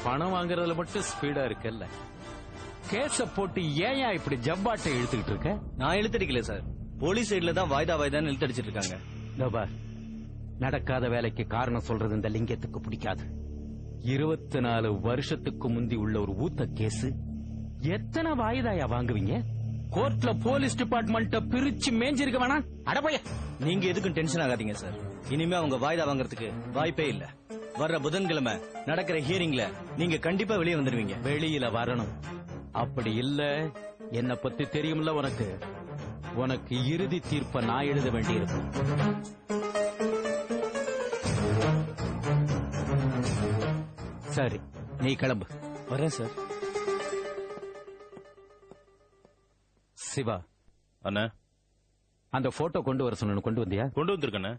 பணம் வாங்குறதுல மட்டும் ஸ்பீடா இருக்கல்ல, கேஸ போட்டு ஏன் இப்படி ஜவ்வாட்டை இழுத்துக்கிட்டு இருக்க? நான் இழுத்தடிக்கல சார், போலீஸ் சைடுல தான் வாய்தான் இழுத்தடிச்சிட்டு இருக்காங்க. நடக்காத வேலைக்கு காரணம் சொல்றது இந்த லிங்கத்துக்கு பிடிக்காது. 24 வருஷத்துக்கு முந்தி உள்ள ஒரு ஊத்த கேஸ் எத்தனை வாய்தாயா வாங்குவீங்க? கோர்ட்ல போலீஸ் டிபார்ட்மெண்ட்ட பிரிச்சு மேஞ்சிருக்க வேணாம். அடப்பைய, நீங்க எதுக்கும் டென்ஷன் ஆகாதீங்க சார். இனிமே அவங்க வாய்தா வாங்குறதுக்கு வாய்ப்பே இல்ல. வர்ற புதன்கிழமை நடக்கிற ஹியரிங்ல நீங்க கண்டிப்பா வெளியே வந்துருவீங்க. வெளியில வரணும். அப்படி இல்ல, என்ன பத்தி தெரியும்ல உனக்கு. உனக்கு இறுதி தீர்ப்ப நான் எழுத வேண்டியிருக்கும். சரி, நீ கிளம்பு. வரேன் சார். சிவா அண்ணா, அந்த போட்டோ கொண்டு வர சொன்ன, கொண்டு வந்தியா? கொண்டு வந்திருக்கண்ணா.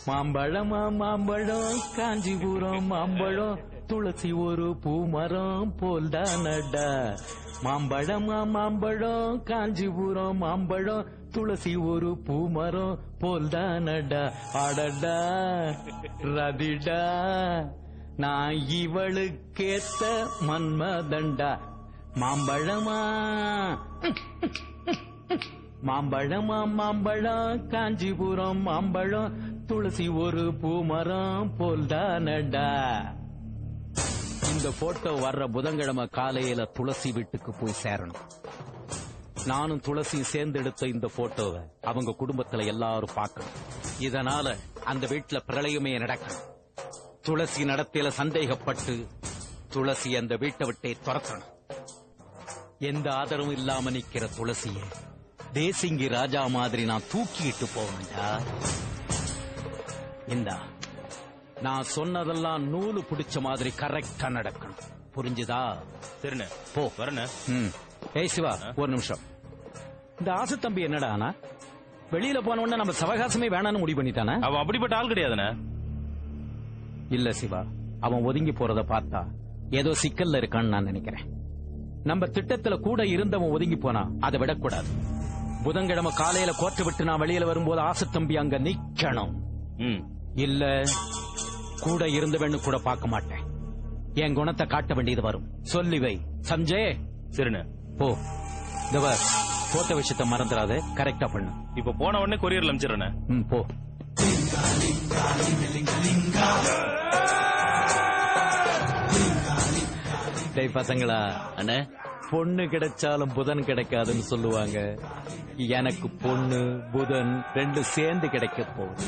மாம்பழமா மாம்பழம், காஞ்சிபுரம் மாம்பழம், துளசி ஒரு பூமரம் போல்தானடா. மாம்பழமா மாம்பழம், காஞ்சிபுரம் மாம்பழம், துளசி ஒரு பூமரம் போல்தானடா. அடடா ரதிடா, நான் இவளுக்கேத்த மன்மதண்டா. மாம்பழமா மாம்பழமா மாம்பழம், காஞ்சிபுரம் மாம்பழம், துளசி ஒரு பூமரம் போல்தானடா. இந்த போட்டோ வர்ற புதன்கிழமை காலையில துளசி வீட்டுக்கு போய் சேரணும். நானும் துளசியும் சேர்ந்து எடுத்த இந்த போட்டோவை அவங்க குடும்பத்துல எல்லாரும் பார்க்கணும். இதனால அந்த வீட்டுல பிரளயமே நடக்கணும். துளசி நடத்தையில சந்தேகப்பட்டு துளசி அந்த வீட்டை விட்டே துரத்தணும். எந்த ஆதரவும் இல்லாம நிக்கிற துளசிய தேசிங்கி ராஜா மாதிரி நான் தூக்கிட்டு போவேன்டா. இந்தா, நான் சொன்னதெல்லாம் நூலு பிடிச்ச மாதிரி கரெக்டா நடக்கணும். புரிஞ்சுதா? சரிண்ணே, போ. வரண்ணே. ஏய் சிவா, ஒரு நிமிஷம். இந்த ஆசு தம்பி என்னடா ஆனா வெளியில போன உடனே நம்ம சவகாசமே வேணான்னு முடிவு பண்ணிட்டானே? அவன் அப்படிப்பட்ட ஆள் கிடையாதுண்ணே. இல்ல சிவா, அவன் ஒதுங்கி போறத பார்த்தா ஏதோ சிக்கல்ல இருக்கான்னு நான் நினைக்கிறேன். நம்ம திட்டத்துல கூட இருந்தவன் ஒதுங்கி போனா அதை விடக்கூடாது. புதன்கிழமை காலையில கோர்ட்டு விட்டு நான் வெளியில வரும்போது ஆசு தம்பி அங்க நிக்கணும். இல்ல கூட இருந்தவன்னு கூட பார்க்க மாட்டேன். என் குணத்தை காட்ட வேண்டியது வரும். சொல்லி வை சஞ்சய். சரிண்ணே, போ. தவர் போட்ட விஷயத்த மறந்துடாத, கரெக்டா பண்ணு. இப்ப போன உடனே கொரியர்ல அனுப்பிச்சிடுறேன். போ. டேய் பசங்களா, அண்ணே, பொண்ணு கிடைச்சாலும் புதன் கிடைக்காதுன்னு சொல்லுவாங்க. எனக்கு பொண்ணு புதன் ரெண்டு சேர்ந்து கிடைக்க போகுது.